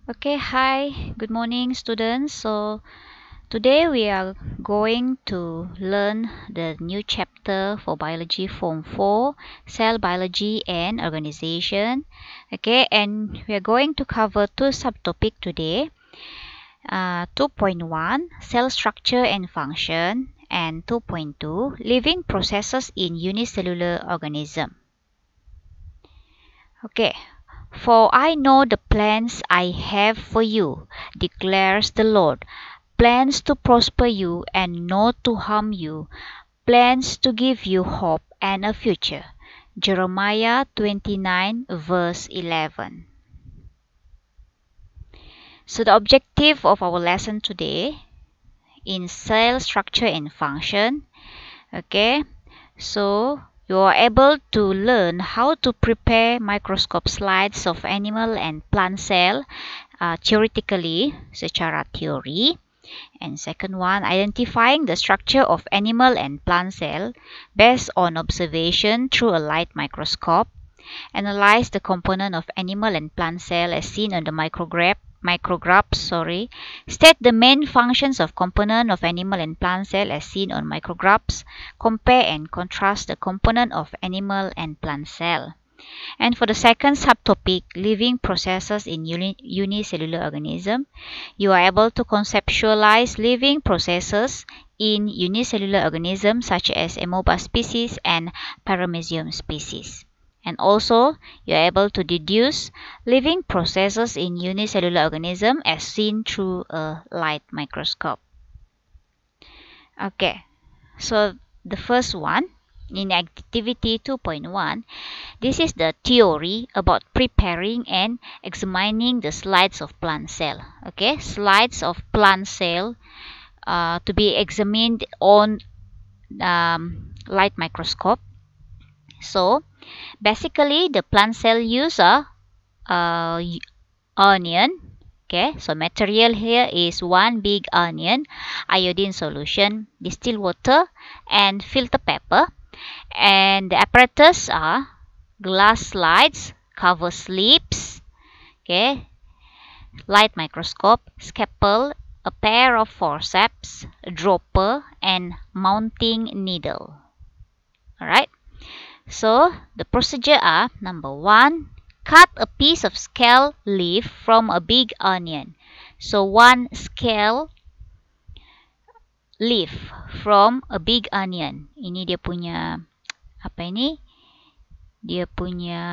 Okay, hi, good morning, students. So, today we are going to learn the new chapter for biology form 4, cell biology and organization. Okay, and we are going to cover two subtopics today. 2.1 cell structure and function, and 2.2 living processes in unicellular organism. Okay, for I know the plans I have for you, declares the Lord, plans to prosper you and not to harm you, plans to give you hope and a future. Jeremiah 29 verse 11. So the objective of our lesson today in cell structure and function, okay, so you are able to learn how to prepare microscope slides of animal and plant cell theoretically, secara teori. And second one, identifying the structure of animal and plant cell based on observation through a light microscope. Analyze the component of animal and plant cell as seen on the micrographs. State the main functions of component of animal and plant cell as seen on micrographs. Compare and contrast the component of animal and plant cell. And for the second subtopic, living processes in unicellular organism, you are able to conceptualize living processes in unicellular organisms such as Amoeba species and Paramecium species. And also, you are able to deduce living processes in unicellular organism as seen through a light microscope. Okay, so the first one, in activity 2.1, this is the theory about preparing and examining the slides of plant cell. Okay, slides of plant cell to be examined on light microscope. So basically, the plant cell use a onion. Okay, so material here is one big onion, iodine solution, distilled water, and filter paper. And the apparatus are glass slides, cover slips, okay, light microscope, scalpel, a pair of forceps, a dropper, and mounting needle. Alright, so the procedure are: number one, cut a piece of scale leaf from a big onion. So one scale leaf from a big onion. Ini dia punya apa ini? Dia punya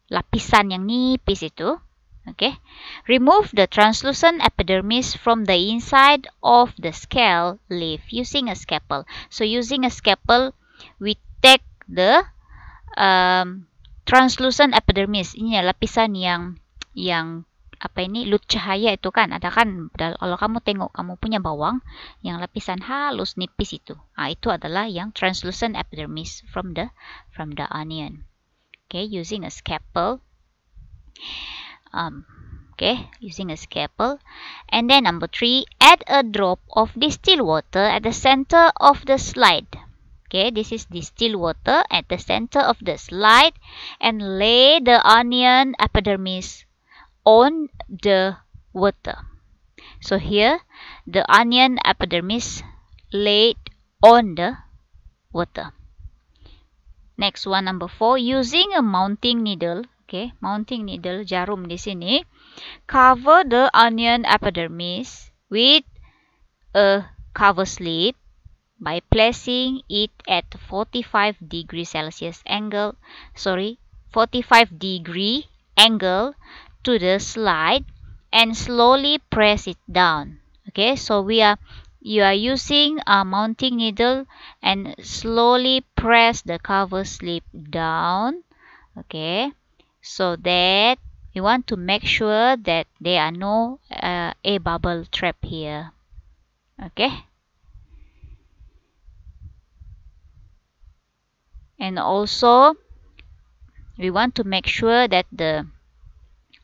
lapisan yang nipis itu. Okay. Remove the translucent epidermis from the inside of the scale leaf using a scalpel. So using a scalpel, we take the translucent epidermis. Ini lapisan yang apa ini, lut cahaya itu kan, ada kan kalau kamu tengok kamu punya bawang yang lapisan halus nipis itu. Itu adalah yang translucent epidermis from the onion. Okay, using a scalpel. Using a scalpel. And then number 3, add a drop of distilled water at the center of the slide. Okay, this is distilled water at the center of the slide, and lay the onion epidermis on the water. So here, the onion epidermis laid on the water. Next one, number 4, using a mounting needle. Okay, mounting needle, jarum di sini. Cover the onion epidermis with a cover slip by placing it at 45 degrees Celsius angle, 45 degree angle to the slide, and slowly press it down. Okay, so you are using a mounting needle and slowly press the cover slip down. Okay, so that we want to make sure that there are no air bubble trap here. Okay, and also we want to make sure that the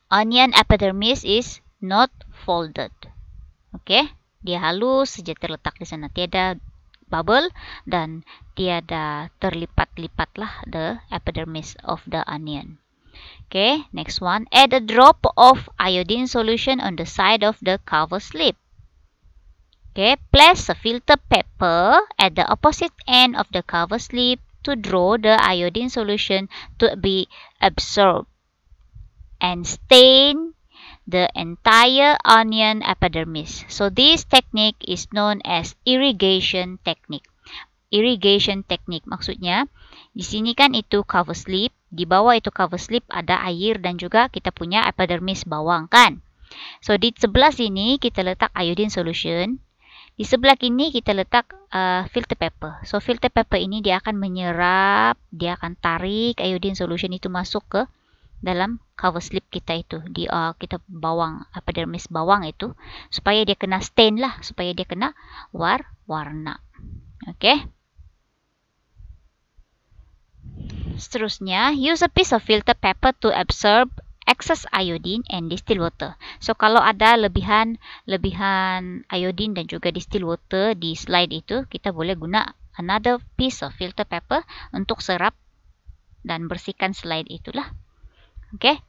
onion epidermis is not folded. Okay, dia halus saja terletak di sana, tiada bubble dan tiada terlipat-lipatlah the epidermis of the onion. Okay, next one. Add a drop of iodine solution on the side of the cover slip. Okay, place a filter paper at the opposite end of the cover slip to draw the iodine solution to be absorbed and stain the entire onion epidermis. So this technique is known as irrigation technique. Irrigation technique maksudnya di sini kan itu cover slip, di bawah itu cover slip ada air dan juga kita punya epidermis bawang kan. So di sebelah sini kita letak iodine solution. Di sebelah kini kita letak filter paper. So filter paper ini dia akan menyerap, dia akan tarik iodine solution itu masuk ke dalam cover slip kita itu. Di kita bawang, epidermis bawang itu. Supaya dia kena stain lah. Supaya dia kena warna. Okay. Seterusnya, use a piece of filter paper to absorb excess iodine and distilled water. So kalau ada lebihan iodine dan juga distilled water di slide itu, kita boleh guna another piece of filter paper untuk serap dan bersihkan slide itulah. Okay.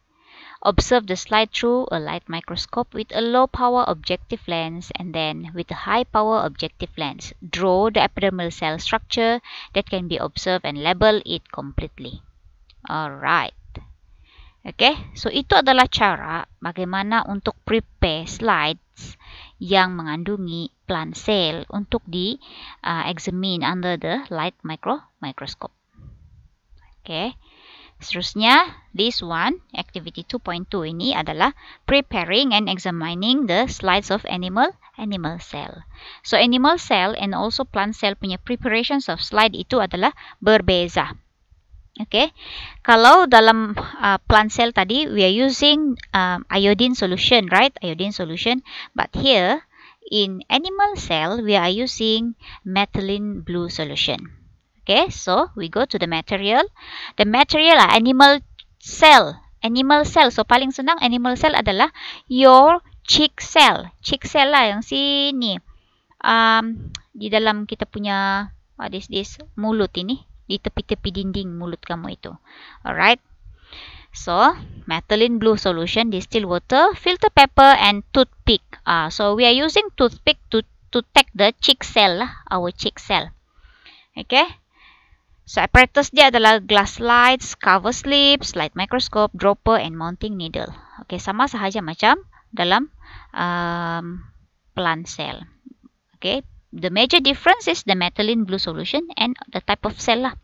Observe the slide through a light microscope with a low power objective lens and then with a high power objective lens. Draw the epidermal cell structure that can be observed and label it completely. Alright. Okay, so itu adalah cara bagaimana untuk prepare slides yang mengandungi plant cell untuk di-examine under the light microscope. Okay. Seterusnya, this one, activity 2.2 ini adalah preparing and examining the slides of animal cell. So, animal cell and also plant cell punya preparations of slide itu adalah berbeza. Okay, kalau dalam plant cell tadi, we are using iodine solution, right? Iodine solution. But here, in animal cell, we are using methylene blue solution. Okay, so we go to the material. The material are animal cell. Animal cell. So paling senang animal cell adalah your chick cell. Chick cell lah yang sini. Di dalam kita punya what is this? Mulut ini. Di tepi-tepi dinding mulut kamu itu. Alright. So, methylene blue solution, distilled water, filter paper, and toothpick. So we are using toothpick to take the chick cell lah. Our chick cell. Okay. So, apparatus dia adalah glass slides, cover slips, light microscope, dropper, and mounting needle. Okay, sama sahaja macam dalam plant cell. Okay, the major difference is the methylene blue solution and the type of cell lah.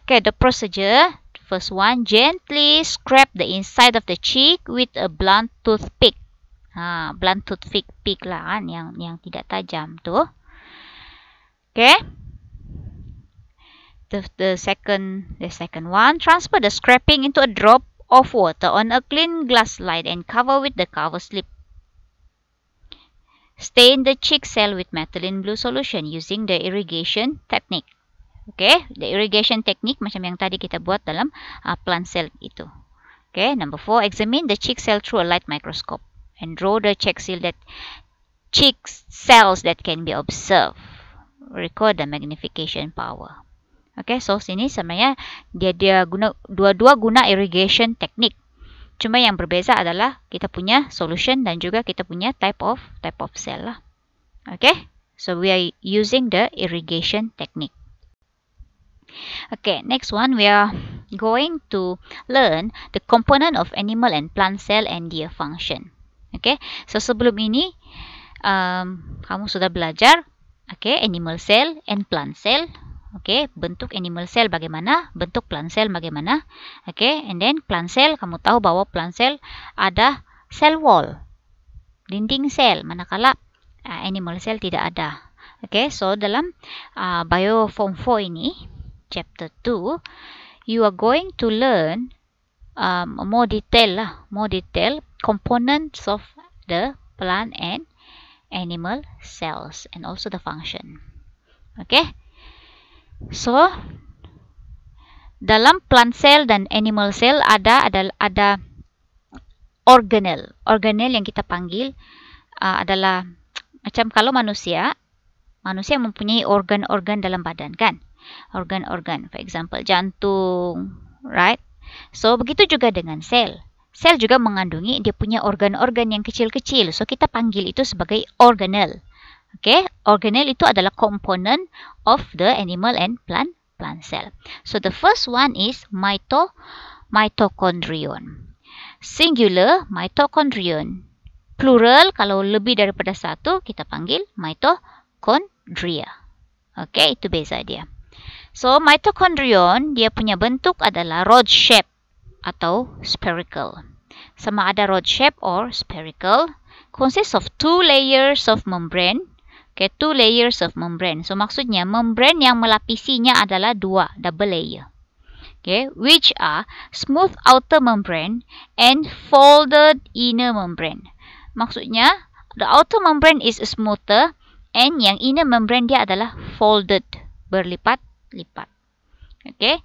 Okay, the procedure. First one, gently scrape the inside of the cheek with a blunt toothpick. Blunt toothpick lah kan, yang tidak tajam tu. Okay. The second one, transfer the scraping into a drop of water on a clean glass slide and cover with the cover slip. Stain the chick cell with methylene blue solution using the irrigation technique. Okay, the irrigation technique macam yang tadi kita buat dalam plant cell itu. Okay, number 4, examine the chick cell through a light microscope and draw the chick cells that can be observed. Record the magnification power. Okay, so sini sebenarnya dia guna dua-dua guna irrigation technique. Cuma yang berbeza adalah kita punya solution dan juga kita punya type of cell lah. Okay, so we are using the irrigation technique. Okay, next one we are going to learn the component of animal and plant cell and their function. Okay, so sebelum ini kamu sudah belajar animal cell and plant cell. Okay, bentuk animal cell bagaimana, bentuk plant cell bagaimana. Okay, and then plant cell, kamu tahu bahwa plant cell ada cell wall, dinding sel, manakala animal cell tidak ada. Okay, so dalam Bioform 4 ini, chapter 2, you are going to learn more detail components of the plant and animal cells and also the function. Okay. So, dalam plant cell dan animal cell ada organelle. Organelle yang kita panggil adalah macam kalau manusia mempunyai organ-organ dalam badan kan. Organ-organ, for example, jantung, right? So, begitu juga dengan sel. Sel juga mengandungi dia punya organ-organ yang kecil-kecil. So, kita panggil itu sebagai organelle. Okay, organelle itu adalah component of the animal and plant cell. So, the first one is mitochondrion. Singular, mitochondrion. Plural, kalau lebih daripada satu, kita panggil mitochondria. Okay, itu beza dia. So, mitochondrion, dia punya bentuk adalah rod shape atau spherical. Sama ada rod shape or spherical. Consists of 2 layers of membrane. Okay, 2 layers of membrane. So, maksudnya membrane yang melapisinya adalah 2, double layer. Okay, which are smooth outer membrane and folded inner membrane. Maksudnya, the outer membrane is smoother and yang inner membrane dia adalah folded, berlipat-lipat. Okay,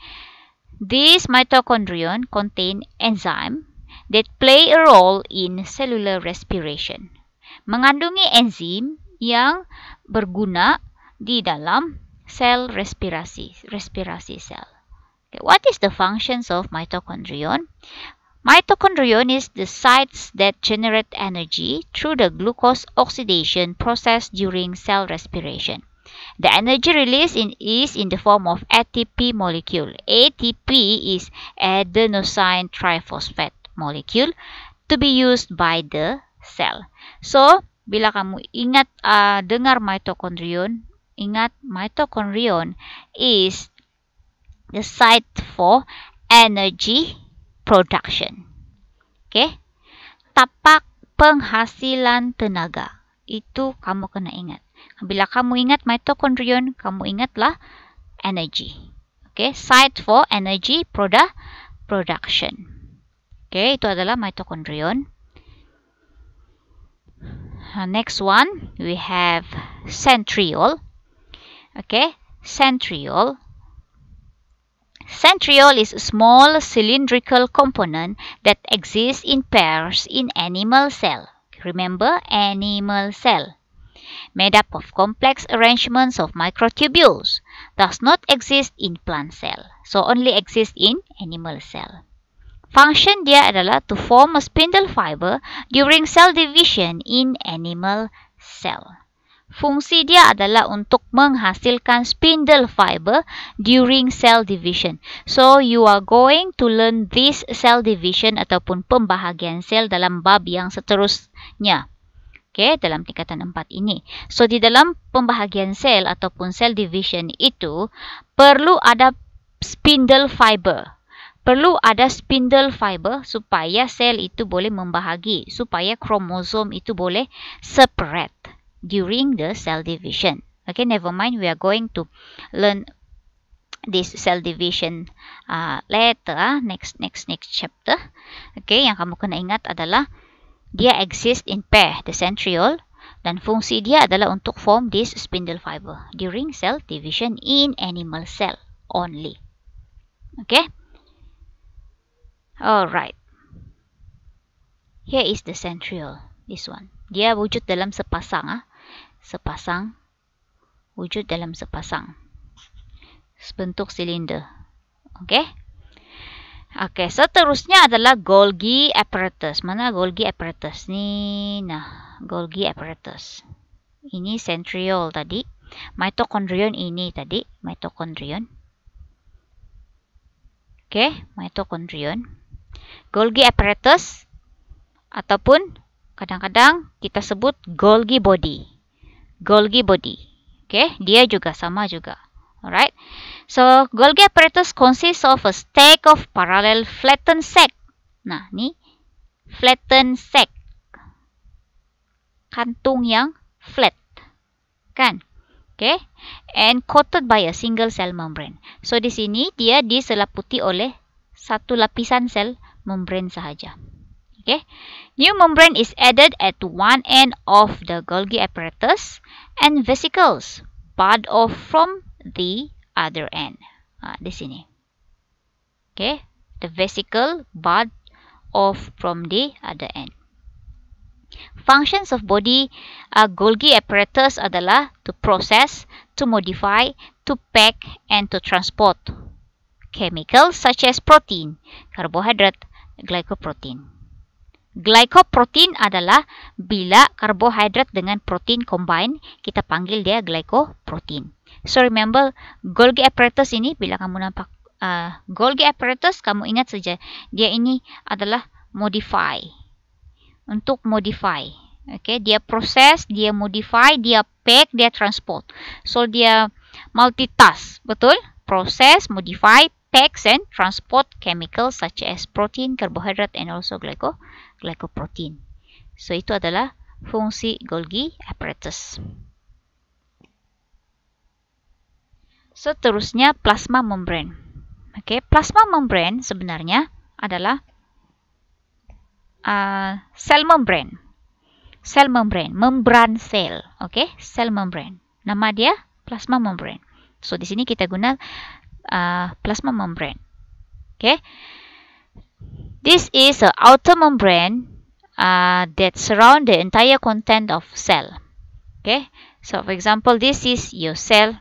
these mitochondrion contain enzyme that play a role in cellular respiration. Mengandungi enzim yang berguna di dalam sel respirasi sel. Okay, what is the functions of mitochondrion? Mitochondrion is the sites that generate energy through the glucose oxidation process during cell respiration. The energy release is in the form of ATP molecule. ATP is adenosine triphosphate molecule to be used by the cell. So, bila kamu ingat dengar mitochondrion, ingat mitochondrion is the site for energy production. Okay? Tapak penghasilan tenaga. Itu kamu kena ingat. Bila kamu ingat mitochondrion, kamu ingatlah energy. Okay? Site for energy production. Okay? Itu adalah mitochondrion. Next one, we have centriole. Okay, centriole. Centriole is a small cylindrical component that exists in pairs in animal cell. Remember, animal cell. Made up of complex arrangements of microtubules. Does not exist in plant cell. So, only exists in animal cell. Function dia adalah to form a spindle fiber during cell division in animal cell. Fungsi dia adalah untuk menghasilkan spindle fiber during cell division. So, you are going to learn this cell division ataupun pembahagian sel dalam bab yang seterusnya. Okay, dalam tingkatan 4 ini. So, di dalam pembahagian sel ataupun cell division itu, perlu ada spindle fiber. Perlu ada spindle fiber supaya sel itu boleh membahagi, supaya kromosom itu boleh separate during the cell division. Okay, never mind, we are going to learn this cell division later, next chapter. Okay, yang kamu kena ingat adalah dia exist in pair, the centriole, dan fungsi dia adalah untuk form this spindle fiber during cell division in animal cell only. Okay. Alright. Here is the centriole. This one. Dia wujud dalam sepasang. Sepasang. Wujud dalam sepasang. Bentuk silinder. Okay. Okay. Seterusnya adalah Golgi apparatus. Mana Golgi apparatus? Ni. Nah. Golgi apparatus. Ini centriole tadi. Mitochondrion ini tadi. Mitochondrion. Okay. Mitochondrion. Golgi apparatus ataupun kadang-kadang kita sebut Golgi body. Golgi body. Okay, dia juga sama juga. Alright. So, Golgi apparatus consists of a stack of parallel flattened sac. Nah, ni flattened sac. Kantung yang flat. Kan? Okay. And coated by a single cell membrane. So, di sini dia diselaputi oleh satu lapisan sel membrane sahaja. Okay. New membrane is added at one end of the Golgi apparatus and vesicles part off from the other end. Di sini. Okay. The vesicle part off from the other end. Functions of body Golgi apparatus adalah to process, to modify, to pack, and to transport. chemicals such as protein, carbohydrate, glycoprotein. Glycoprotein adalah bila karbohidrat dengan protein combine, kita panggil dia glycoprotein. So remember, Golgi apparatus ini, bila kamu nampak Golgi apparatus, kamu ingat saja, dia ini adalah modify. Untuk modify. Okay, dia proses, dia modify, dia pack, dia transport. So dia multitask, betul? Process, modify, packs and transport chemicals such as protein, carbohydrate and also glycoprotein. So itu adalah fungsi Golgi apparatus. Seterusnya plasma membrane. Okay, plasma membrane sebenarnya adalah sel membrane. Sel membrane, membran sel. Okay, sel membrane. Nama dia plasma membrane. So di sini kita guna plasma membrane. Okay, this is an outer membrane that surround the entire content of cell. Okay, so for example, this is your cell.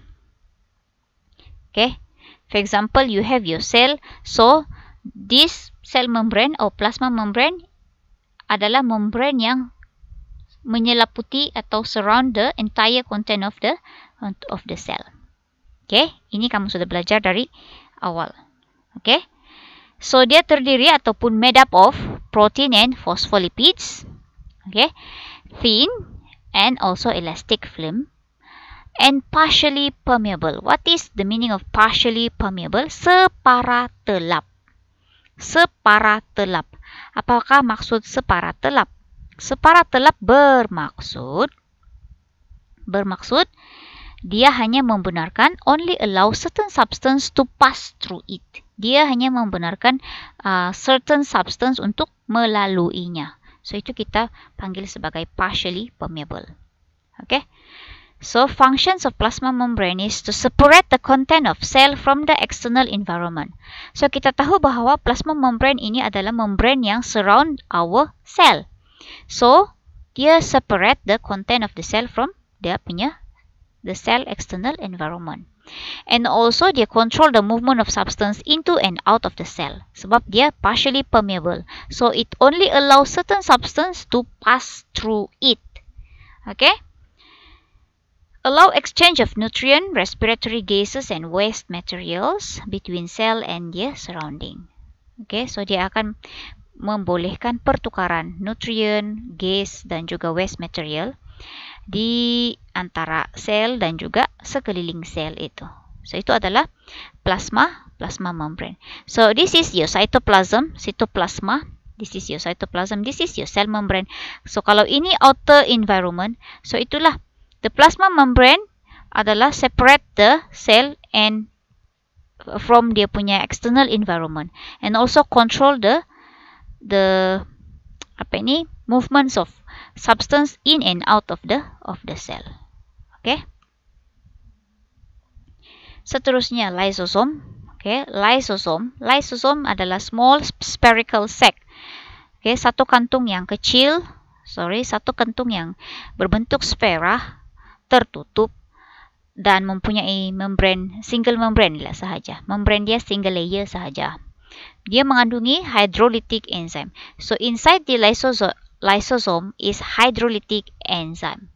Okay, for example, you have your cell. So this cell membrane or plasma membrane adalah membrane yang menyelaputi atau surround the entire content of the cell. Okay, ini kamu sudah belajar dari awal. Okay, so dia terdiri ataupun made up of protein and phospholipids. Okay, thin and also elastic film and partially permeable. What is the meaning of partially permeable? Separa telap. Separa telap. Apakah maksud separa telap? Separa telap bermaksud dia hanya membenarkan only allow certain substance to pass through it. Dia hanya membenarkan certain substance untuk melaluinya. So itu kita panggil sebagai partially permeable. Okay. So functions of plasma membrane is to separate the content of cell from the external environment. So kita tahu bahawa plasma membrane ini adalah membrane yang surround our cell. So dia separate the content of the cell from the cell external environment. And also dia control the movement of substance into and out of the cell. Sebab dia partially permeable. So it only allows certain substance to pass through it. Okay. Allow exchange of nutrient, respiratory gases and waste materials between cell and their surrounding. Okay, so dia akan membolehkan pertukaran nutrien, gas dan juga waste material di antara sel dan juga sekeliling sel itu. So itu adalah plasma membrane. So this is your cytoplasm, cytoplasma. This is your cytoplasm, this is your cell membrane. So kalau ini outer environment, so itulah the plasma membrane adalah separate the cell and from dia punya external environment and also control the movements of substance in and out of the cell. Okay. Seterusnya lysosom. Okay, lysosom adalah small spherical sac. Okay, satu kantung yang kecil, satu kantung yang berbentuk sfera tertutup dan mempunyai membrane, single membrane lah sahaja. Membrane dia single layer sahaja. Dia mengandungi hydrolytic enzyme. So inside the lysosome is hydrolytic enzyme.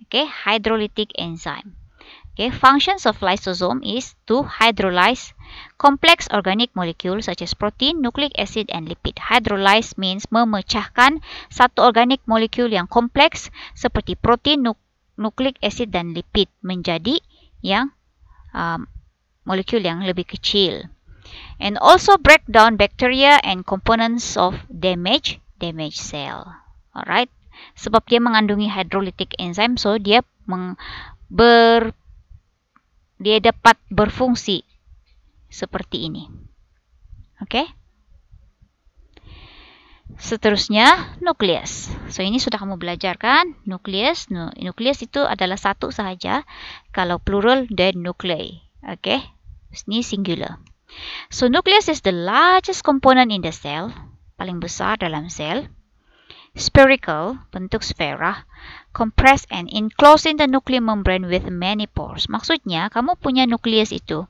Okay, hydrolytic enzyme. Okay, functions of lysosome is to hydrolyze complex organic molecules such as protein, nucleic acid and lipid. Hydrolyze means memecahkan satu organic molecule yang kompleks seperti protein, nucleic acid dan lipid menjadi yang molekul yang lebih kecil. And also break down bacteria and components of damaged cell. Alright. Sebab dia mengandungi hydrolytic enzyme, so dia dapat berfungsi seperti ini. Okay. Seterusnya, nukleus. So, ini sudah kamu belajar kan? Nukleus. Nukleus itu adalah satu sahaja. Kalau plural, then nuclei. Okay? Ini singular. So, nucleus is the largest component in the cell. Paling besar dalam sel. Spherical, bentuk sfera. Compressed and enclosed in the nuclear membrane with many pores. Maksudnya, kamu punya nukleus itu.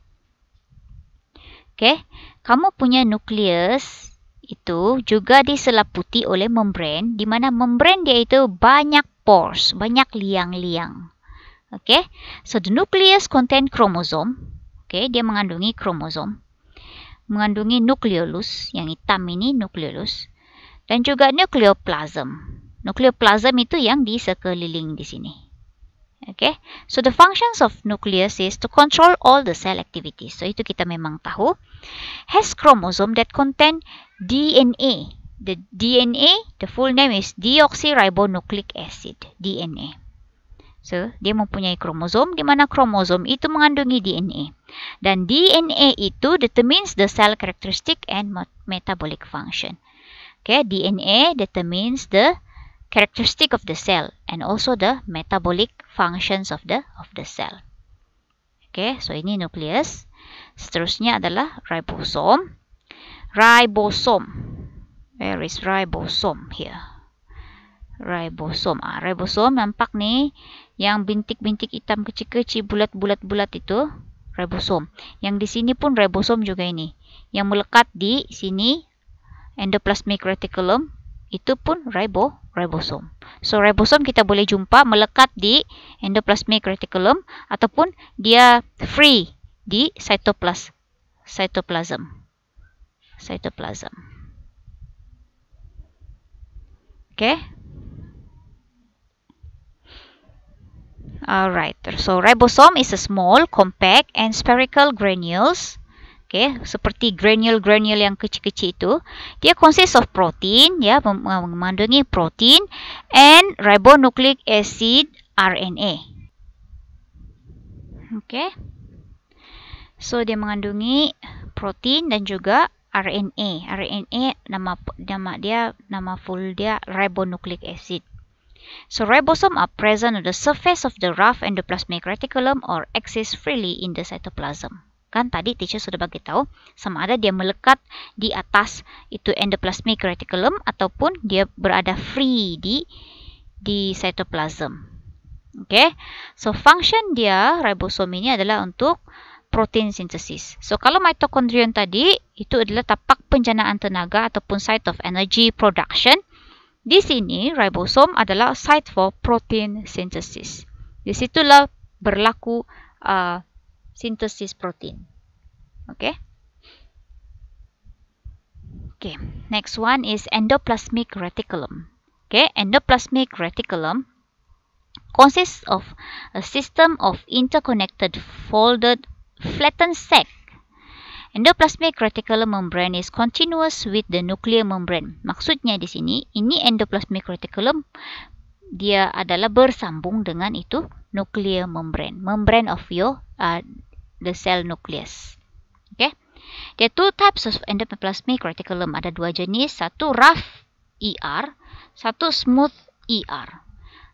Okay, kamu punya nukleus itu juga diseliputi oleh membran, di mana membran dia itu banyak pores, banyak liang-liang. Okay, so the nucleus contain chromosome. Okay, dia mengandungi kromosom, mengandungi nukleolus, yang hitam ini nukleolus, dan juga nukleoplasm. Nukleoplasm itu yang di sekeliling di sini. Okay, so the functions of nucleus is to control all the cell activities. So itu kita memang tahu. Has chromosome that contain DNA. The DNA, the full name is deoxyribonucleic acid, DNA. So, dia mempunyai kromosom, di mana kromosom itu mengandungi DNA. Dan DNA itu determines the cell characteristic and metabolic function. Okay, DNA determines the characteristic of the cell and also the metabolic functions of the cell. Okay, so ini nukleus. Seterusnya adalah ribosome. Ribosome. Where is ribosome here? Ribosome. Ribosome nampak nih yang bintik-bintik hitam kecil-kecil bulat-bulat itu ribosome. Yang di sini pun ribosome juga ini. Yang melekat di sini endoplasmic reticulum itu pun ribosome. So ribosome kita boleh jumpa melekat di endoplasmic reticulum ataupun dia free di cytoplasm. Okay. Alright. So ribosome is a small, compact, and spherical granules. Okay, seperti granule yang kecil-kecil itu. Dia consists of protein, ya, mengandungi protein and ribonucleic acid RNA. Okay. So dia mengandungi protein dan juga RNA. RNA nama full dia ribonucleic acid. So ribosome are present on the surface of the rough endoplasmic reticulum or exist freely in the cytoplasm. Kan tadi teacher sudah bagi tahu sama ada dia melekat di atas itu endoplasmic reticulum ataupun dia berada free di cytoplasm. Okay, so function dia ribosome ini adalah untuk protein synthesis. So kalau mitochondrion tadi itu adalah tapak penjanaan tenaga ataupun site of energy production. Di sini ribosome adalah site for protein synthesis. Di situlah berlaku synthesis protein. Okay. Okay. Next one is endoplasmic reticulum. Okay. Endoplasmic reticulum consists of a system of interconnected folded flattened sac. Endoplasmic reticulum membrane is continuous with the nuclear membrane. Maksudnya di sini, ini endoplasmic reticulum dia adalah bersambung dengan itu nuclear membrane. Membrane of the cell nucleus. Okay. There are two types of endoplasmic reticulum. Ada dua jenis, satu rough ER, satu smooth ER.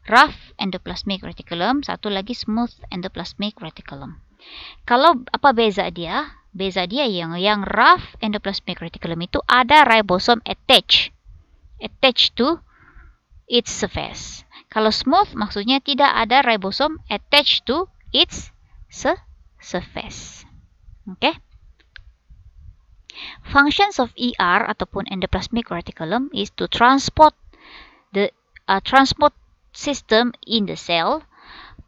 Rough endoplasmic reticulum, satu lagi smooth endoplasmic reticulum. Kalau apa beza dia? Beza dia yang rough endoplasmic reticulum itu ada ribosome attached to its surface. Kalau smooth maksudnya tidak ada ribosome attached to its surface. Okay. Functions of ER ataupun endoplasmic reticulum is to transport the transport system in the cell,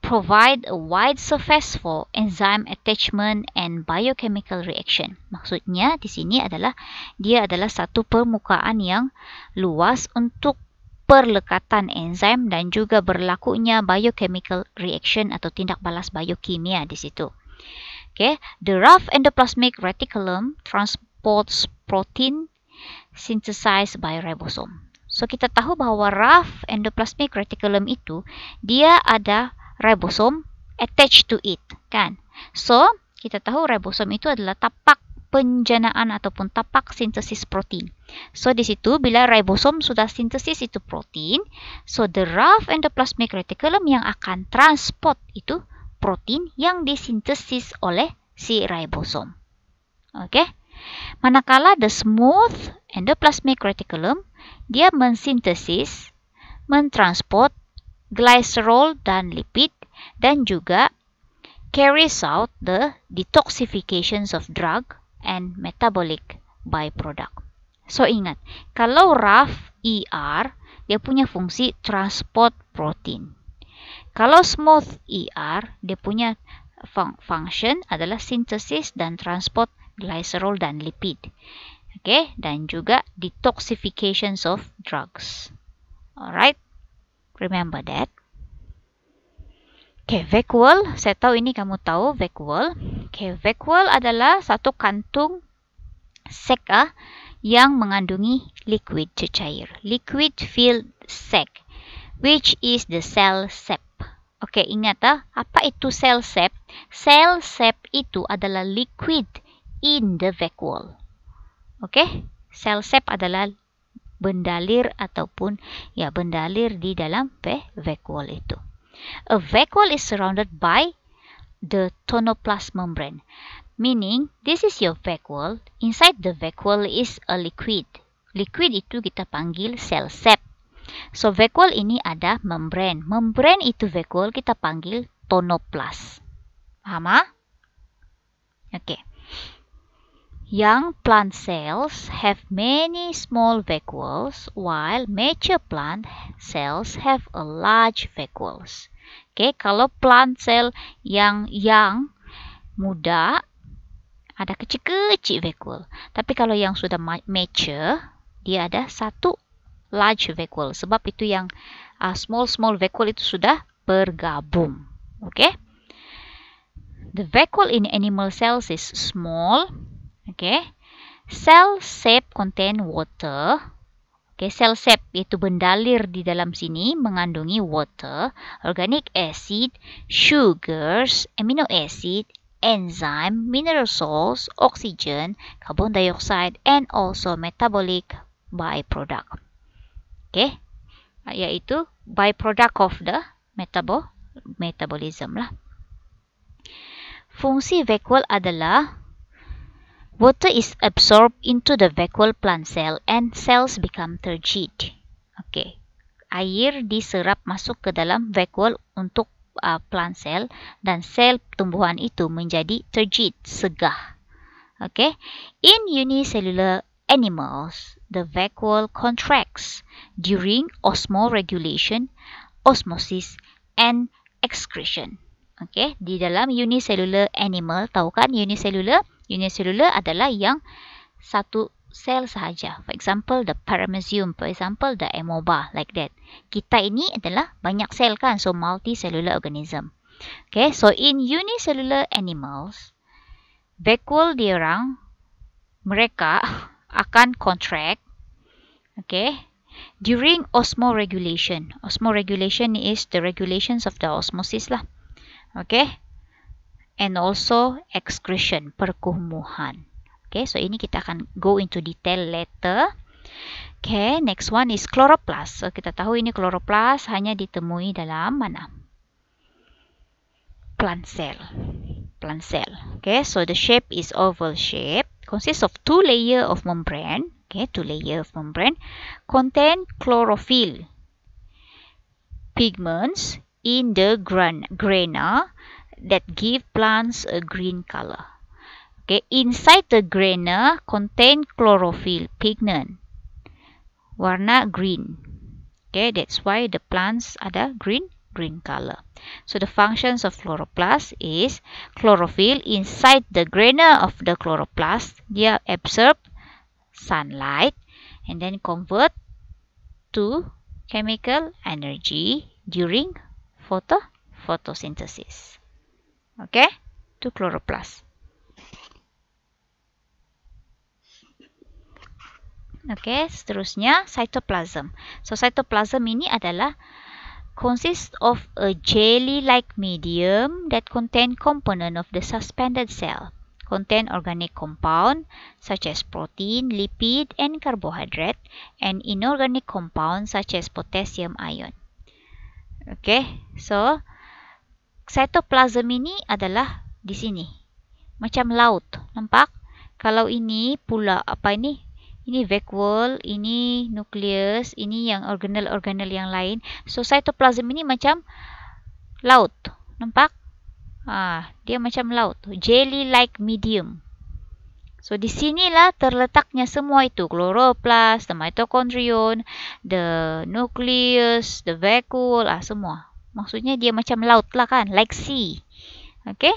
provide a wide surface for enzyme attachment and biochemical reaction. Maksudnya di sini adalah dia adalah satu permukaan yang luas untuk perlekatan enzim dan juga berlakunya biochemical reaction atau tindak balas biokimia di situ. Okay, the rough endoplasmic reticulum transports protein synthesized by ribosome. So kita tahu bahwa rough endoplasmic reticulum itu dia ada ribosome attached to it, kan? So kita tahu ribosome itu adalah tapak penjanaan ataupun tapak sintesis protein. So di situ bila ribosome sudah sintesis itu protein, so the rough endoplasmic reticulum yang akan transport itu protein yang disintesis oleh si ribosome. Oke. Manakala the smooth endoplasmic reticulum dia mensintesis, mentransport glycerol dan lipid dan juga carries out the detoxifications of drug and metabolic byproduct. So ingat, kalau rough ER, dia punya fungsi transport protein. Kalau smooth ER, dia punya function adalah synthesis dan transport glycerol dan lipid. Okay, dan juga detoxifications of drugs. Alright, remember that. Okay, vacuole. Saya tahu ini kamu tahu vacuole. Okay, vacuole adalah satu kantung sac yang mengandungi liquid cecair. Liquid filled sac, which is the cell sap. Okay, ingat apa itu cell sap? Cell sap itu adalah liquid in the vacuole. Okay, cell sap adalah bendalir ataupun bendalir di dalam vacuole itu. A vacuole is surrounded by the tonoplast membrane, meaning this is your vacuole. Inside the vacuole is a liquid. Liquid itu kita panggil cell sap. So vacuole ini ada membrane. Membrane itu vacuole kita panggil tonoplast. Paham? Okay. Young plant cells have many small vacuoles, while mature plant cells have a large vacuoles. Okay, kalau plant cell yang young, muda, ada kecil-kecil vacuole. Tapi kalau yang sudah mature, dia ada satu large vacuole. Sebab itu yang small vacuole itu sudah bergabung. Okay. The vacuole in animal cells is small. Okay. Cell sap contain water. Okay, cell sap itu bendalir di dalam sini mengandungi water, organic acid, sugars, amino acid, enzyme, mineral salts, oxygen, carbon dioxide, and also metabolic byproduct. Okay, yaitu byproduct of the metabolism lah. Fungsi vacuole adalah water is absorbed into the vacuole plant cell and cells become turgid. Okay. Air diserap masuk ke dalam vacuole untuk plant cell dan sel tumbuhan itu menjadi turgid, segah. Okay. In unicellular animals, the vacuole contracts during osmoregulation, osmosis, and excretion. Okay. Di dalam unicellular animal, tahu kan unicellular? Unicellular adalah yang satu sel sahaja. For example, the paramecium. For example, the amoeba. Like that. Kita ini adalah banyak sel kan? So, multicellular organism. Okay. So, in unicellular animals, vacuole mereka akan contract. Okay. During osmoregulation. Osmoregulation is the regulations of the osmosis lah. Okay. And also excretion, perkumuhan. Okay, so ini kita akan go into detail later. Okay, next one is chloroplast. So kita tahu ini chloroplast hanya ditemui dalam mana? Plant cell. Plant cell. Okay, so the shape is oval shape. Consists of two layers of membrane. Okay, two layers of membrane. Contain chlorophyll pigments in the grana that give plants a green color. Okay, inside the grana contain chlorophyll pigment, warna green. Okay, that's why the plants ada green color. So the functions of chloroplast is chlorophyll inside the grana of the chloroplast. Dia absorb sunlight and then convert to chemical energy during photosynthesis. Okay, to chloroplast. Okay, seterusnya cytoplasm. So cytoplasm ini adalah consists of a jelly-like medium that contain component of the suspended cell. Contain organic compound such as protein, lipid, and carbohydrate, and inorganic compound such as potassium ion. Okay, so cytoplasm ini adalah di sini. Macam laut. Nampak? Kalau ini pula apa ini? Ini vacuole, ini nukleus, ini yang organel-organel yang lain. So cytoplasm ini macam laut. Nampak? Dia macam laut. Jelly-like medium. So di sinilah terletaknya semua itu, chloroplast, the mitochondrion, the nucleus, the vacuole, semua. Maksudnya dia macam laut lah kan, like sea. Okay?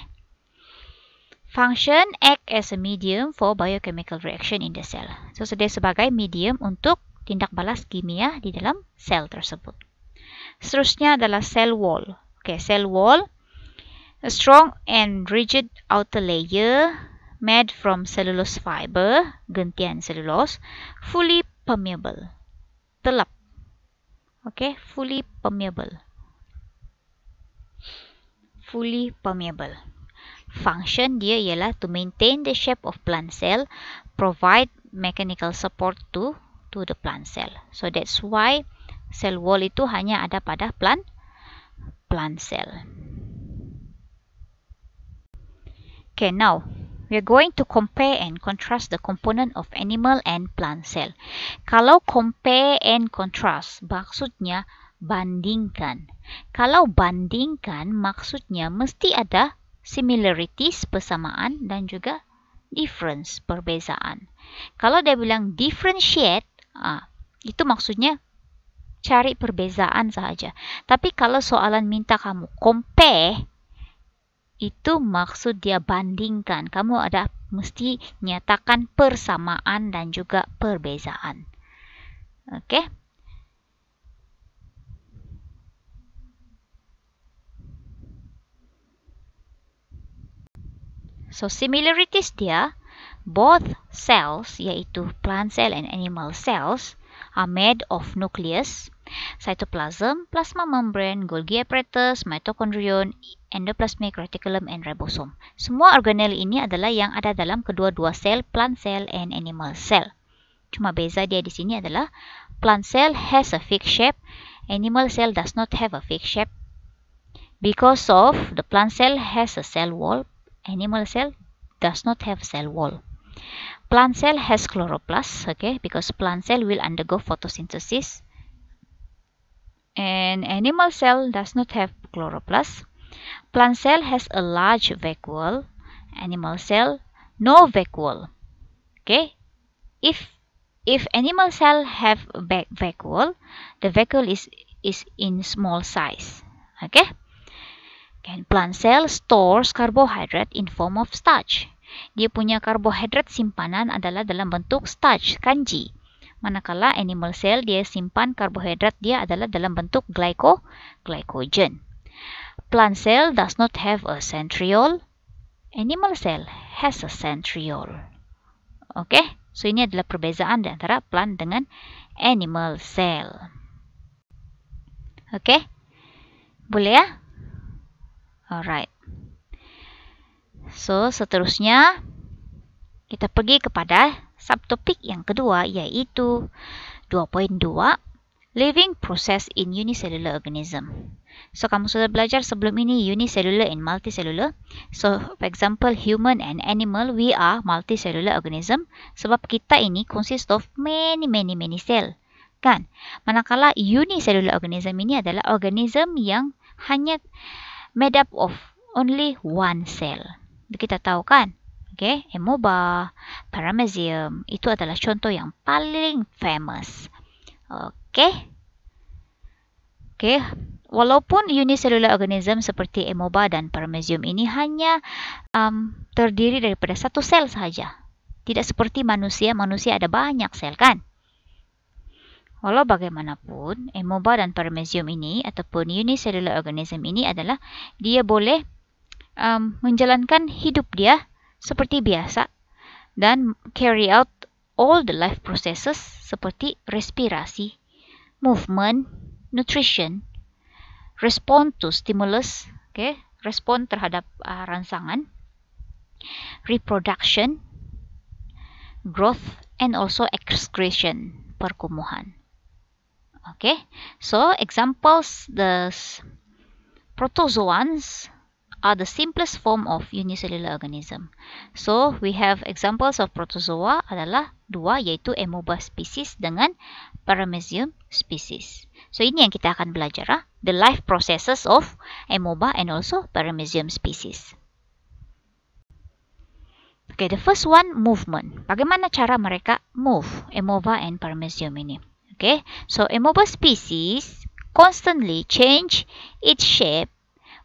Function act as a medium for biochemical reaction in the cell. So dia sebagai medium untuk tindak balas kimia di dalam sel tersebut. Seterusnya adalah cell wall. Okay, cell wall, a strong and rigid outer layer made from cellulose fiber, gentian cellulose, fully permeable. Telap. Okay, fully permeable. Fully permeable. Function dia ialah to maintain the shape of plant cell, provide mechanical support to the plant cell. So that's why cell wall itu hanya ada pada plant cell. Okay, now we are going to compare and contrast the component of animal and plant cell. Kalau compare and contrast, maksudnya bandingkan. Kalau bandingkan, maksudnya mesti ada similarities, persamaan, dan juga difference, perbezaan. Kalau dia bilang differentiate, itu maksudnya cari perbezaan sahaja. Tapi kalau soalan minta kamu compare, itu maksud dia bandingkan. Kamu ada mesti nyatakan persamaan dan juga perbezaan. Okay? So similarities dia, both cells, yaitu plant cell and animal cells, are made of nucleus, cytoplasm, plasma membrane, Golgi apparatus, mitochondrion, endoplasmic reticulum, and ribosome. Semua organel ini adalah yang ada dalam kedua-dua sel, plant cell and animal cell. Cuma beza dia di sini adalah plant cell has a fixed shape, animal cell does not have a fixed shape. Because of the plant cell has a cell wall, animal cell does not have cell wall. Plant cell has chloroplast, okay, because plant cell will undergo photosynthesis. And animal cell does not have chloroplast. Plant cell has a large vacuole. Animal cell, no vacuole. Okay, if animal cell have a vacuole, the vacuole is in small size. Okay. And plant cell stores carbohydrate in form of starch. Dia punya karbohidrat simpanan adalah dalam bentuk starch, kanji. Manakala animal cell dia simpan karbohidrat dia adalah dalam bentuk glycogen. Plant cell does not have a centriole. Animal cell has a centriole. Okay? So ini adalah perbezaan antara plant dengan animal cell. Okay? Boleh ya? Alright. So, seterusnya kita pergi kepada subtopik yang kedua, iaitu 2.2 Living Process in Unicellular Organism. So, kamu sudah belajar sebelum ini unicellular and multicellular. So, for example, human and animal, we are multicellular organism. Sebab kita ini consist of many cell. Kan? Manakala unicellular organism ini adalah organism yang hanya made up of only one cell. Kita tahu kan? Okay, amoeba, paramecium, itu adalah contoh yang paling famous. Okay. Okay, walaupun unicellular organism seperti amoeba dan paramecium ini hanya terdiri daripada satu sel sahaja. Tidak seperti manusia ada banyak sel kan? Walau bagaimanapun, amoeba dan paramecium ini ataupun unicellular organism ini adalah dia boleh menjalankan hidup dia seperti biasa dan carry out all the life processes seperti respirasi, movement, nutrition, respond to stimulus, okay, respon terhadap rangsangan, reproduction, growth, and also excretion, perkumuhan. Okay, so examples, the protozoans are the simplest form of unicellular organism. So we have examples of protozoa adalah dua, yaitu amoeba species dengan paramecium species. So ini yang kita akan belajar, the life processes of amoeba and also paramecium species. Okay, the first one, movement. Bagaimana cara mereka move, amoeba and paramecium ini? Okay, so amoeba species constantly change its shape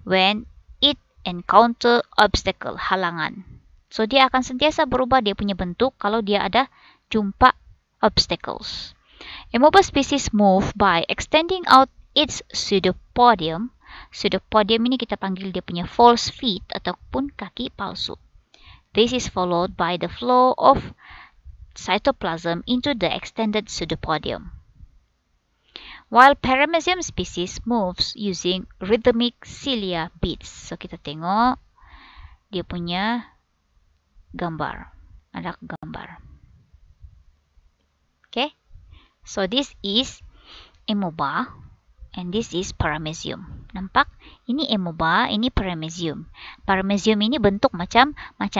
when it encounter obstacle, halangan. So dia akan sentiasa berubah dia punya bentuk kalau dia ada jumpa obstacles. Amoeba species move by extending out its pseudopodium. Pseudopodium ini kita panggil dia punya false feet ataupun kaki palsu. This is followed by the flow of cytoplasm into the extended pseudopodium. While paramecium species moves using rhythmic cilia beats. So kita tengok dia punya gambar. Ada gambar. Okay. So this is amoeba and this is paramecium. Nampak? Ini amoeba, ini paramecium. Paramecium ini bentuk macam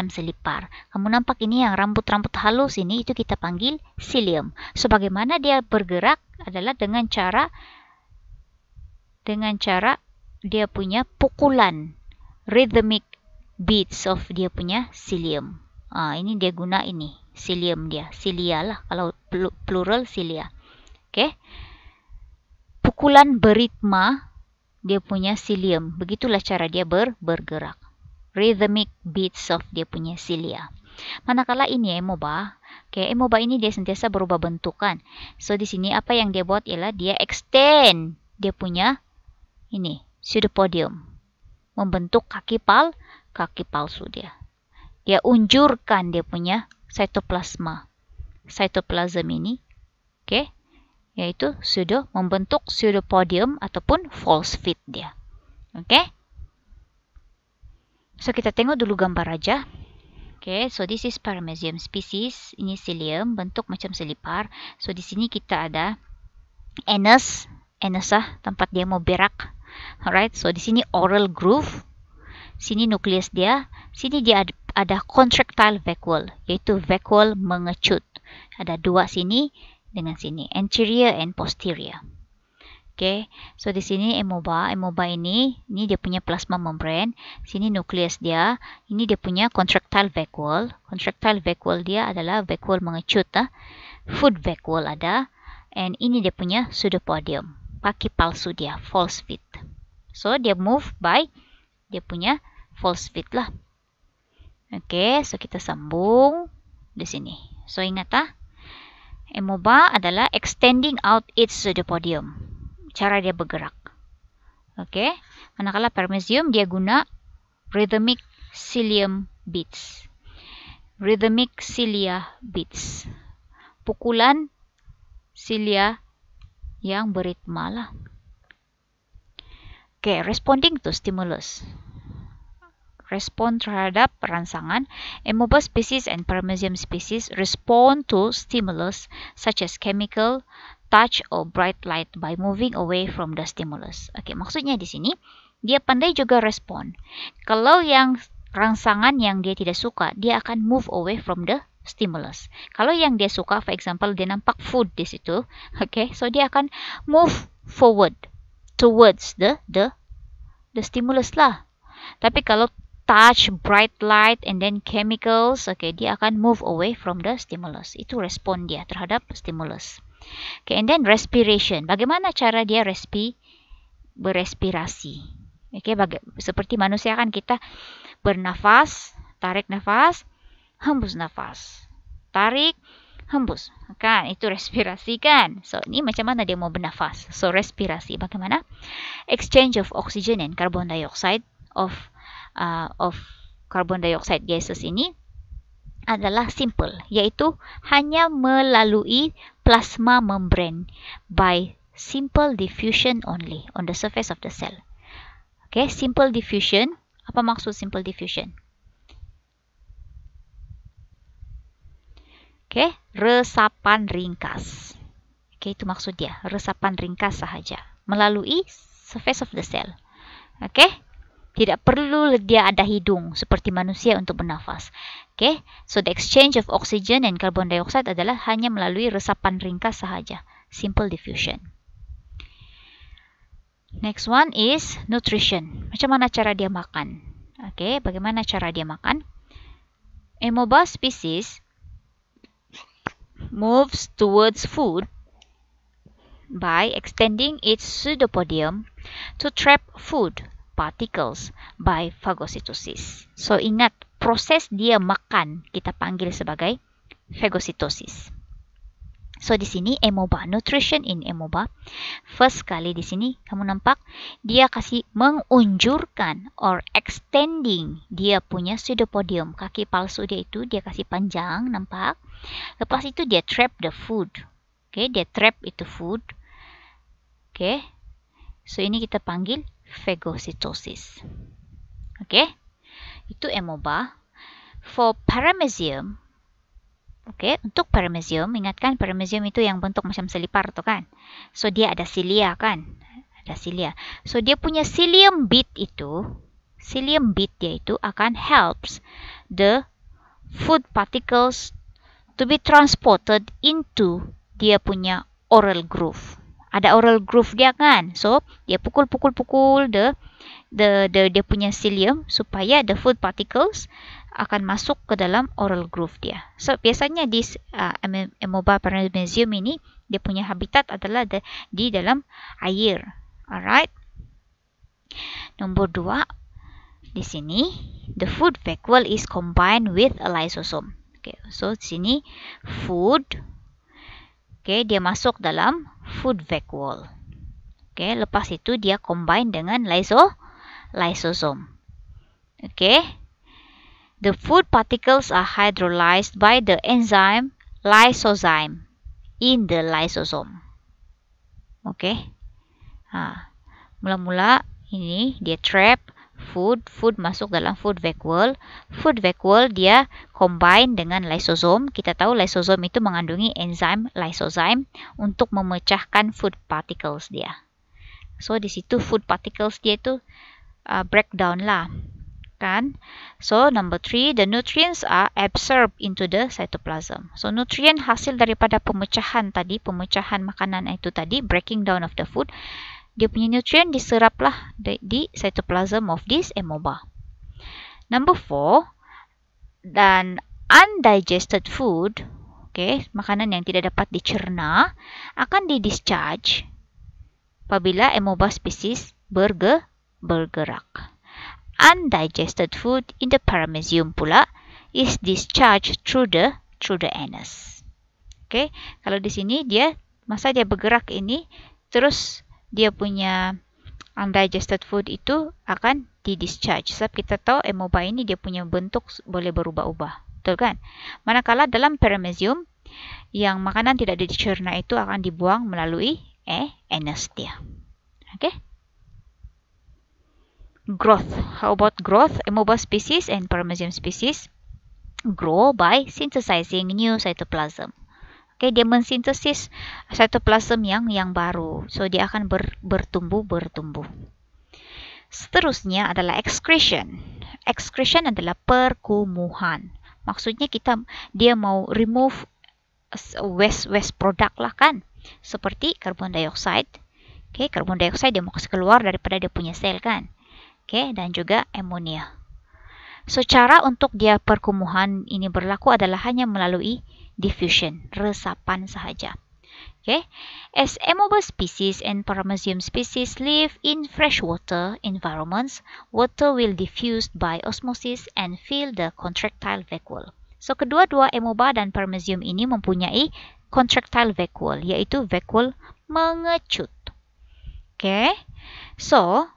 selipar. Kamu nampak ini yang rambut-rambut halus ini, itu kita panggil cilium. So bagaimana dia bergerak adalah dengan cara dia punya pukulan, rhythmic beats of dia punya cilium. Ini dia guna ini, cilium dia, cilia lah kalau plural cilia. Okay? Pukulan beritma dia punya cilium. Begitulah cara dia bergerak. Rhythmic beats of dia punya cilia. Manakala ini amoeba, okay, amoeba ini dia sentiasa berubah bentuk kan. So di sini apa yang dia buat ialah dia extend dia punya ini pseudopodium, membentuk kaki palsu dia. Dia unjurkan dia punya cytoplasm ini, okay, yaitu membentuk pseudopodium ataupun false feet dia. Okay? So kita tengok dulu gambar aja. Okay, so this is paramecium species. Ini cilium, bentuk macam selipar. So di sini kita ada anus tempat dia mau berak. Alright, so di sini oral groove. Sini nukleus dia. Sini dia ada contractile vacuole, yaitu vacuole mengecut. Ada dua sini dengan sini, anterior and posterior. Okay, so di sini amoeba ini dia punya plasma membrane, sini nukleus dia, ini dia punya contractile vacuole. Contractile vacuole dia adalah vacuole mengecut, foot vacuole ada, and ini dia punya pseudopodium, kaki palsu dia, false feet. So dia move by dia punya false feet lah. Okay, so kita sambung di sini. So ingat amoeba adalah extending out its pseudopodium. Cara dia bergerak. Okay. Manakala paramecium dia guna rhythmic cilium beats. Rhythmic cilia beats. Pukulan cilia yang beritma lah. Okay, responding to stimulus. Respon terhadap rangsangan. Amoeba species and paramecium species respond to stimulus such as chemical, touch or bright light by moving away from the stimulus. Okay, maksudnya di sini dia pandai juga respon. Kalau yang rangsangan yang dia tidak suka, dia akan move away from the stimulus. Kalau yang dia suka, for example, dia nampak food di situ, okay, so dia akan move forward towards the stimulus lah. Tapi kalau touch, bright light, and then chemicals, okay, dia akan move away from the stimulus. Itu respon dia terhadap stimulus. Okay, and then respiration. Bagaimana cara dia berespirasi? Okay, seperti manusia kan kita bernafas, tarik nafas, hembus nafas. Tarik, hembus. Kan, itu respirasi kan? So, ini macam mana dia mau bernafas? So, respirasi. Bagaimana? Exchange of oxygen and carbon dioxide of carbon dioxide gases ini adalah simple, yaitu hanya melalui plasma membrane by simple diffusion only on the surface of the cell. Okay, simple diffusion. Apa maksud simple diffusion? Okay, resapan ringkas. Okay, itu maksud dia, resapan ringkas sahaja melalui surface of the cell. Okay. Tidak perlu dia ada hidung seperti manusia untuk bernafas. Okay, so the exchange of oxygen and carbon dioxide adalah hanya melalui resapan ringkas sahaja. Simple diffusion. Next one is nutrition. Macam mana cara dia makan? Okay, bagaimana cara dia makan? amoeba species moves towards food by extending its pseudopodium to trap food particles by phagocytosis. So ingat, proses dia makan kita panggil sebagai phagocytosis. So di sini amoeba, nutrition in amoeba. First kali di sini kamu nampak dia kasih mengunjurkan or extending dia punya pseudopodium. Kaki palsu dia itu dia kasih panjang, nampak? Lepas itu dia trap the food. Okay, dia trap itu food. Okay. So ini kita panggil phagocytosis. Okay. Itu amoeba. For paramecium, okay, untuk paramecium, ingatkan paramecium itu yang bentuk macam selipar tu kan. So dia ada cilia kan. Ada cilia. So dia punya cilium bit dia itu akan helps the food particles to be transported into dia punya oral groove. Ada oral groove dia kan. So dia pukul dia punya cilium supaya the food particles akan masuk ke dalam oral groove dia. So biasanya di amoeba paramecium ini dia punya habitat adalah di dalam air. Alright. Nombor 2 di sini the food vacuole is combined with a lysosome. Okay, so di sini food, okay, dia masuk dalam food vacuole. Okay, lepas itu dia combine dengan lysosome. Okay. The food particles are hydrolyzed by the enzyme lysozyme in the lysosome. Okay. Mula-mula ini dia trap food masuk dalam food vacuole. Food vacuole dia combine dengan lysosome. Kita tahu lysosome itu mengandungi enzim lysozyme untuk memecahkan food particles dia. So di situ food particles dia itu breakdown lah. Kan? So number 3, the nutrients are absorbed into the cytoplasm. So nutrient hasil daripada pemecahan makanan itu tadi, breaking down of the food, dia punya nutrient diseraplah di cytoplasm of this amoeba. Number 4, dan undigested food, okay, makanan yang tidak dapat dicerna akan didischarge apabila amoeba species bergerak. Undigested food in the paramecium pula is discharged through the anus. Okay, kalau di sini dia masa dia bergerak ini terus dia punya undigested food itu akan didischarge. Sebab kita tahu amoeba ini dia punya bentuk boleh berubah-ubah, betul kan? Manakala dalam paramecium yang makanan tidak dicerna itu akan dibuang melalui anus dia. Okay. Growth. How about growth? Amoeba species and paramecium species grow by synthesizing new cytoplasm. Okay, dia mensintesis cytoplasm yang baru. So dia akan bertumbuh. Seterusnya adalah excretion. Excretion adalah perkumuhan. Maksudnya dia mau remove waste product lah kan. Seperti carbon dioxide. Okay, carbon dioxide dia mau kasih keluar daripada dia punya sel kan. Okay, dan juga amonia. So, cara untuk dia perkumuhan ini berlaku adalah hanya melalui diffusion, resapan sahaja. Okay, as amoeba species and paramecium species live in freshwater environments, water will diffuse by osmosis and fill the contractile vacuole. So, kedua-dua amoeba dan paramecium ini mempunyai contractile vacuole, yaitu vacuole mengecut. Okay, so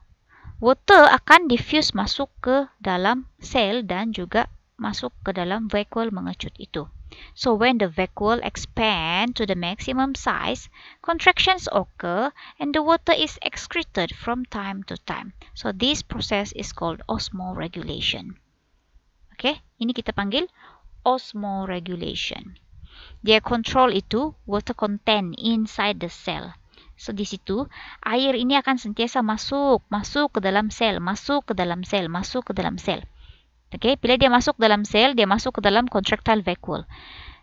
water akan diffuse masuk ke dalam sel dan juga masuk ke dalam vacuole mengecut itu. So when the vacuole expand to the maximum size, contractions occur and the water is excreted from time to time. So this process is called osmoregulation. Okay, ini kita panggil osmoregulation. Dia control itu water content inside the cell. So di situ air ini akan sentiasa masuk ke dalam sel, masuk ke dalam sel. Okay, bila dia masuk dalam sel, dia masuk ke dalam contractile vacuole.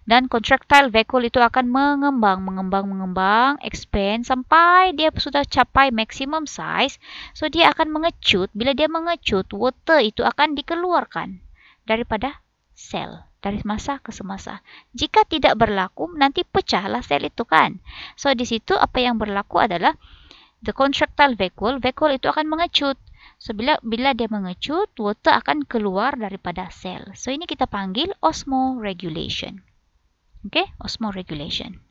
Dan contractile vacuole itu akan mengembang, expand sampai dia sudah capai maximum size. So dia akan mengecut. Bila dia mengecut, water itu akan dikeluarkan daripada sel. dari masa ke semasa. Jika tidak berlaku, nanti pecahlah sel itu kan. So di situ apa yang berlaku adalah the contractile vacuole itu akan mengecut. So bila dia mengecut, water akan keluar daripada sel. So ini kita panggil osmoregulation. Okay, osmoregulation.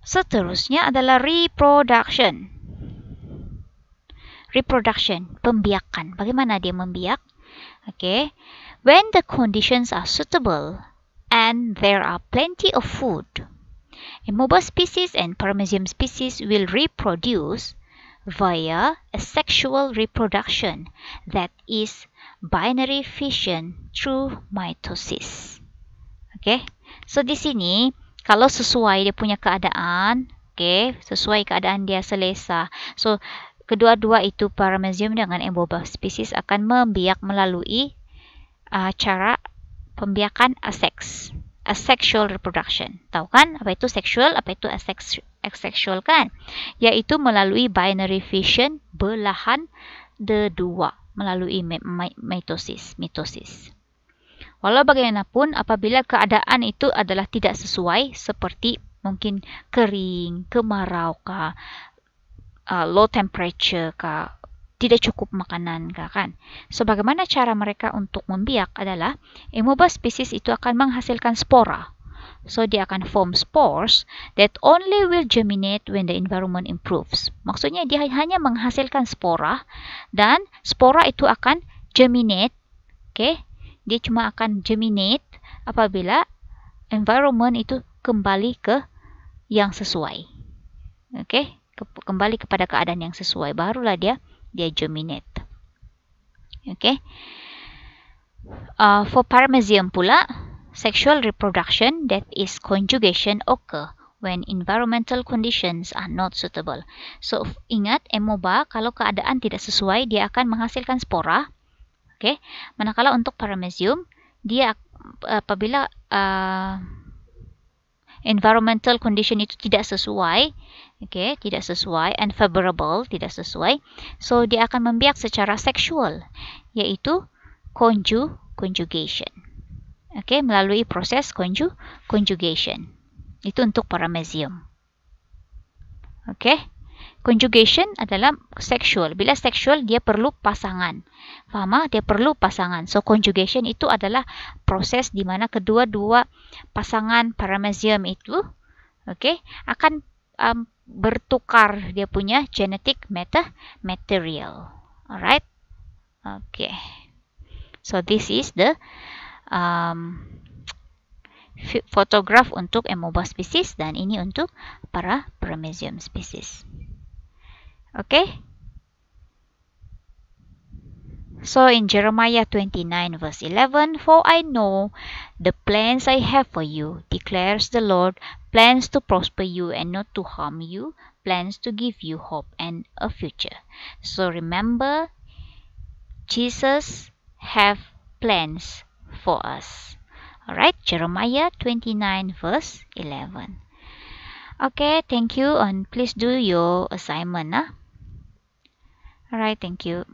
Seterusnya adalah reproduction. Reproduction, pembiakan. Bagaimana dia membiak? Okay, when the conditions are suitable and there are plenty of food, Amoeba species and Paramecium species will reproduce via a sexual reproduction that is binary fission through mitosis. Okay, so di sini kalau sesuai dia punya keadaan, okay, sesuai keadaan dia selesa. So kedua-dua itu Paramecium dengan Amoeba species akan membiak melalui cara pembiakan asexual reproduction. Tahu kan apa itu sexual, apa itu asexual kan? Yaitu melalui binary fission, belahan dua melalui mitosis. Walau bagaimanapun apabila keadaan itu adalah tidak sesuai, seperti mungkin kering, kemarau kah, low temperature kah, tidak cukup makanan kah kan. So bagaimana cara mereka untuk membiak adalah Amoeba species itu akan menghasilkan spora. So dia akan form spores that only will germinate when the environment improves. Maksudnya dia hanya menghasilkan spora dan spora itu akan germinate. Okay? Dia cuma akan germinate apabila environment itu kembali ke yang sesuai. Okay? Kembali kepada keadaan yang sesuai, barulah dia germinate. Okay. For Paramecium pula, sexual reproduction, that is conjugation, occur when environmental conditions are not suitable. So ingat, Amoeba kalau keadaan tidak sesuai dia akan menghasilkan spora. Okay. Manakala untuk Paramecium dia apabila environmental condition itu tidak sesuai, okay, tidak sesuai, unfavorable, tidak sesuai, so dia akan membiak secara seksual, yaitu conjugation. Okay, melalui proses conjugation. Itu untuk Paramecium. Okay, conjugation adalah seksual. Bila seksual dia perlu pasangan. Faham? Dia perlu pasangan. So conjugation itu adalah proses di mana kedua-dua pasangan Paramecium itu, okay, akan bertukar dia punya genetic material. Alright? Okay. So this is the photograph untuk Amoeba species dan ini untuk para Paramecium species. Okay? So in Jeremiah 29 verse 11, "For I know the plans I have for you, declares the Lord, plans to prosper you and not to harm you, plans to give you hope and a future." So remember, Jesus have plans for us. Alright, Jeremiah 29 verse 11. Okay, thank you, and please do your assignment. Alright, thank you.